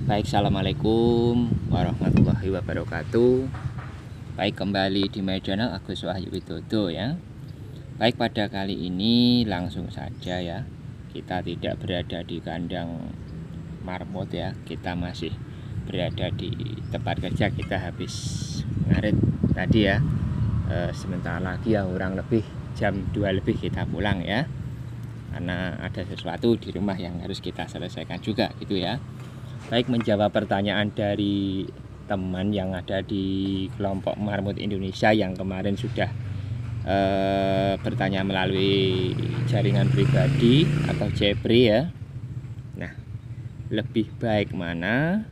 Baik, assalamualaikum warahmatullahi wabarakatuh. Baik, kembali di my channel Agus Wahyu Widodo ya. Baik, pada kali ini langsung saja ya. Kita tidak berada di kandang marmut ya. Kita masih berada di tempat kerja. Kita habis ngarit tadi ya. Sebentar lagi ya, kurang lebih jam 2 lebih kita pulang ya. Karena ada sesuatu di rumah yang harus kita selesaikan juga gitu ya. Baik, menjawab pertanyaan dari teman yang ada di kelompok Marmut Indonesia yang kemarin sudah bertanya melalui jaringan pribadi atau Jepri ya. Nah, lebih baik mana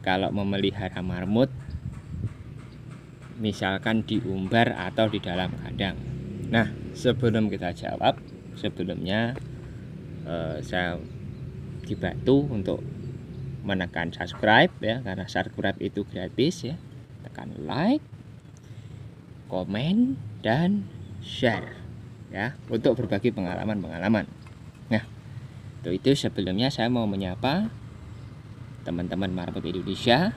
kalau memelihara marmut, misalkan diumbar atau di dalam kandang? Nah, sebelum kita jawab, sebelumnya saya dibantu untuk menekan subscribe ya, karena subscribe itu gratis ya. Tekan like, komen, dan share ya, untuk berbagi pengalaman-pengalaman. Nah, itu sebelumnya saya mau menyapa teman-teman Marmut Indonesia.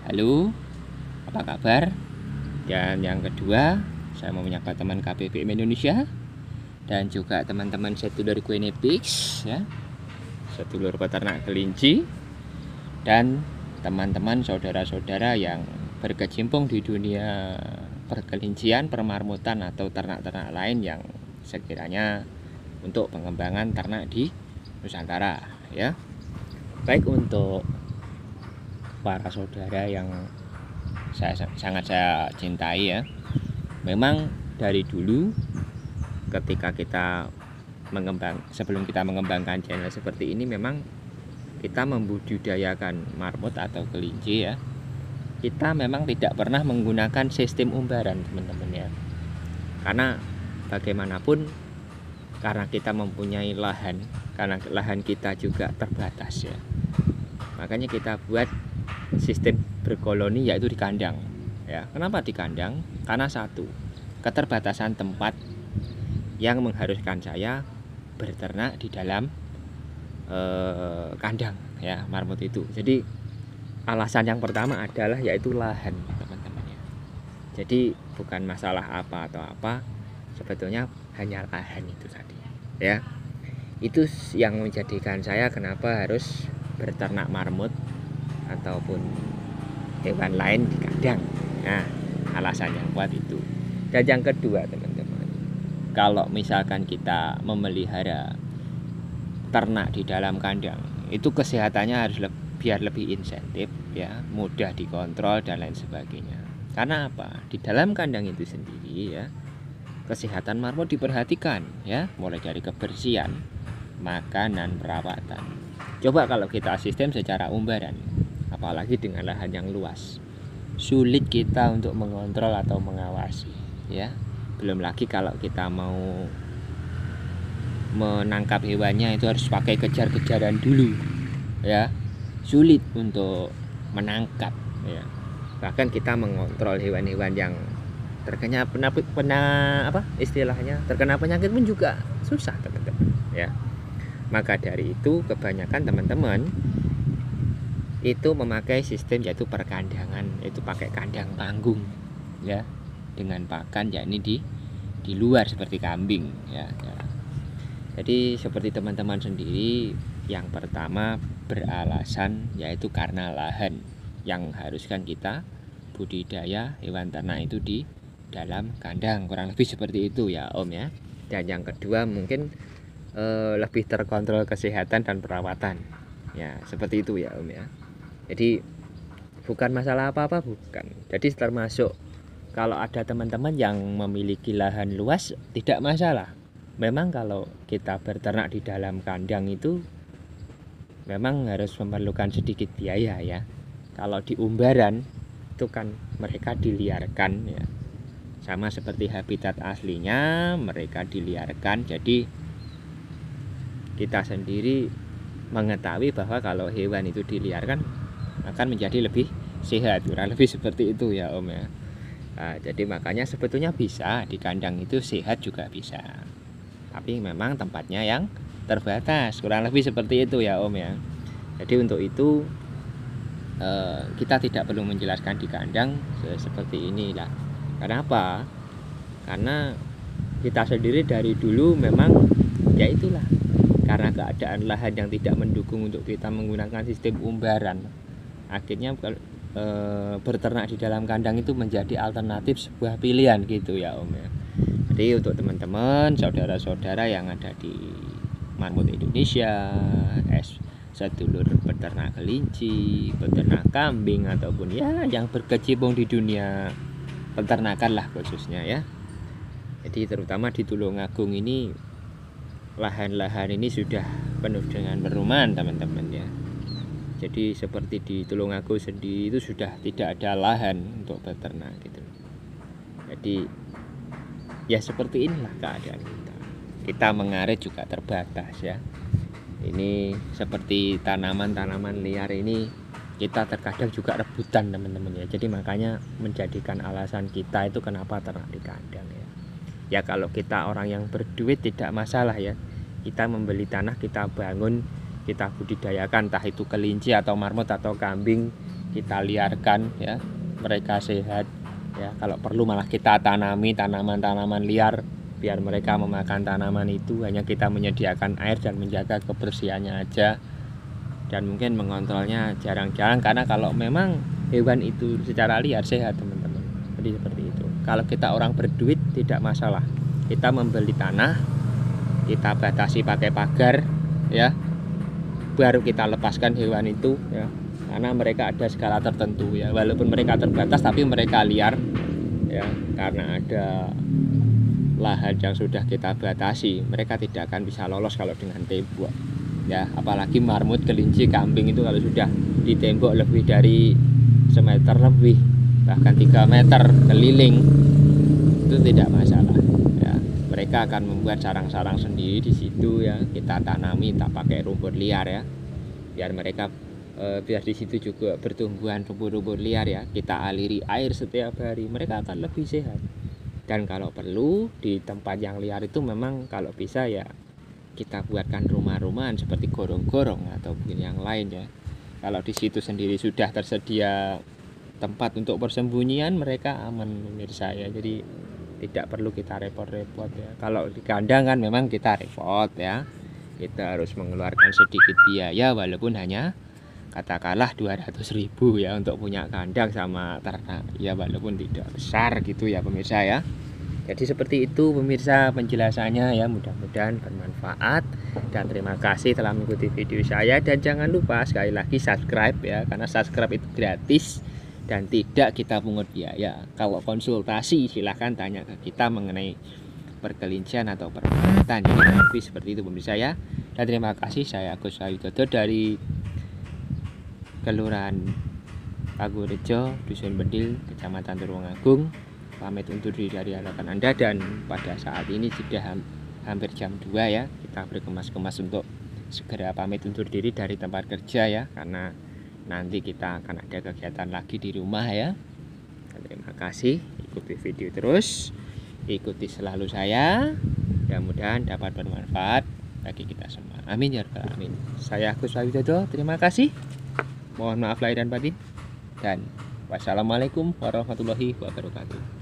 Halo, apa kabar? Dan yang kedua, saya mau menyapa teman KPPM Indonesia dan juga teman-teman sedulur Quenepix ya, sedulur peternak kelinci, dan teman-teman saudara-saudara yang berkecimpung di dunia perkelincian, permarmutan atau ternak-ternak lain yang sekiranya untuk pengembangan ternak di Nusantara ya. Baik, untuk para saudara yang sangat saya cintai ya, memang dari dulu ketika kita sebelum kita mengembangkan channel seperti ini, memang kita membudidayakan marmut atau kelinci ya, kita memang tidak pernah menggunakan sistem umbaran teman-teman ya. Karena bagaimanapun, karena kita mempunyai lahan, karena lahan kita juga terbatas ya, makanya kita buat sistem berkoloni, yaitu di kandang ya. Kenapa di kandang? Karena satu, keterbatasan tempat yang mengharuskan saya berternak di dalam kandang ya marmut itu. Jadi alasan yang pertama adalah yaitu lahan teman-teman ya. Jadi bukan masalah apa atau apa, sebetulnya hanya lahan itu tadi ya. Itu yang menjadikan saya kenapa harus berternak marmut ataupun hewan lain di kandang. Nah, alasan yang kuat itu. Dan yang kedua teman-teman, kalau misalkan kita memelihara ternak di dalam kandang, itu kesehatannya harus biar lebih insentif ya, mudah dikontrol dan lain sebagainya. Karena apa? Di dalam kandang itu sendiri ya, kesehatan marmut diperhatikan ya, mulai dari kebersihan, makanan, perawatan. Coba kalau kita sistem secara umbaran, apalagi dengan lahan yang luas, sulit kita untuk mengontrol atau mengawasi ya. Belum lagi kalau kita mau menangkap hewannya, itu harus pakai kejar-kejaran dulu ya, sulit untuk menangkap ya. Bahkan kita mengontrol hewan-hewan yang terkena terkena penyakit pun juga susah teman-teman ya. Maka dari itu kebanyakan teman-teman itu memakai sistem yaitu perkandangan, yaitu pakai kandang panggung ya, dengan pakan yakni di luar seperti kambing ya. Jadi seperti teman-teman sendiri, yang pertama beralasan yaitu karena lahan yang haruskan kita budidaya hewan ternak itu di dalam kandang, kurang lebih seperti itu ya Om ya. Dan yang kedua mungkin lebih terkontrol kesehatan dan perawatan ya, seperti itu ya Om ya. Jadi bukan masalah apa-apa, bukan. Jadi termasuk kalau ada teman-teman yang memiliki lahan luas, tidak masalah. Memang kalau kita berternak di dalam kandang itu memang harus memerlukan sedikit biaya ya. Kalau di umbaran itu kan mereka diliarkan ya, sama seperti habitat aslinya, mereka diliarkan. Jadi kita sendiri mengetahui bahwa kalau hewan itu diliarkan akan menjadi lebih sehat, kurang lebih seperti itu ya Om ya. Nah, jadi makanya sebetulnya bisa di kandang itu sehat juga bisa, tapi memang tempatnya yang terbatas, kurang lebih seperti itu ya Om ya. Jadi untuk itu kita tidak perlu menjelaskan di kandang seperti inilah. Kenapa? Karena kita sendiri dari dulu memang ya itulah, karena keadaan lahan yang tidak mendukung untuk kita menggunakan sistem umbaran, akhirnya berternak di dalam kandang itu menjadi alternatif sebuah pilihan gitu ya Om ya. Jadi untuk teman-teman, saudara-saudara yang ada di Marmut Indonesia, sedulur peternak kelinci, peternak kambing, ataupun ya yang berkecimpung di dunia peternakan lah khususnya ya. Jadi terutama di Tulungagung ini, lahan-lahan ini sudah penuh dengan perumahan teman-teman ya. Jadi seperti di Tulungagung sendiri itu sudah tidak ada lahan untuk beternak gitu. Jadi ya seperti inilah keadaan kita. Kita mengarit juga terbatas ya. Ini seperti tanaman-tanaman liar ini, kita terkadang juga rebutan teman-teman ya. Jadi makanya menjadikan alasan kita itu kenapa ternak di kandang ya. Ya kalau kita orang yang berduit tidak masalah ya. Kita membeli tanah, kita bangun, kita budidayakan, entah itu kelinci atau marmut atau kambing, kita liarkan ya. Mereka sehat ya. Kalau perlu malah kita tanami tanaman-tanaman liar biar mereka memakan tanaman itu. Hanya kita menyediakan air dan menjaga kebersihannya aja. Dan mungkin mengontrolnya jarang-jarang, karena kalau memang hewan itu secara liar sehat teman-teman. Jadi seperti itu. Kalau kita orang berduit tidak masalah. Kita membeli tanah, kita batasi pakai pagar ya, baru kita lepaskan hewan itu ya. Karena mereka ada skala tertentu ya. Walaupun mereka terbatas tapi mereka liar ya, karena ada lahan yang sudah kita batasi. Mereka tidak akan bisa lolos kalau dengan tembok ya. Apalagi marmut, kelinci, kambing itu kalau sudah di tembok lebih dari semeter lebih, bahkan 3 meter keliling, itu tidak masalah ya. Mereka akan membuat sarang-sarang sendiri di situ ya. Kita tanami, tak pakai rumput liar ya, biar mereka biar di situ juga bertumbuhan rumput-rumput liar ya. Kita aliri air setiap hari, mereka akan lebih sehat. Dan kalau perlu di tempat yang liar itu memang kalau bisa ya kita buatkan rumah-rumahan seperti gorong-gorong ataupun yang lain ya. Kalau di situ sendiri sudah tersedia tempat untuk persembunyian, mereka aman menurut saya. Jadi tidak perlu kita repot-repot ya. Kalau di kandang kan memang kita repot ya. Kita harus mengeluarkan sedikit biaya, walaupun hanya katakanlah 200.000 ya untuk punya kandang sama ternak ya, walaupun tidak besar gitu ya pemirsa ya. Jadi seperti itu pemirsa penjelasannya ya, mudah-mudahan bermanfaat dan terima kasih telah mengikuti video saya. Dan jangan lupa sekali lagi subscribe ya, karena subscribe itu gratis dan tidak kita pungut biaya. Kalau konsultasi silahkan tanya ke kita mengenai perkelincian atau perawatan ya. Tapi seperti itu pemirsa ya. Dan terima kasih, saya Agus Widodo dari Kelurahan Pagurejo, Dusun Bedil, Kecamatan Tulungagung, pamit undur diri dari hadapan Anda. Dan pada saat ini sudah hampir jam 2 ya. Kita berkemas-kemas untuk segera pamit undur diri dari tempat kerja ya, karena nanti kita akan ada kegiatan lagi di rumah ya. Dan terima kasih, ikuti video terus, ikuti selalu saya, mudah-mudahan dapat bermanfaat bagi kita semua. Amin ya rabbal alamin. Saya Agus Widodo, terima kasih. Mohon maaf lahir dan batin, dan wassalamualaikum warahmatullahi wabarakatuh.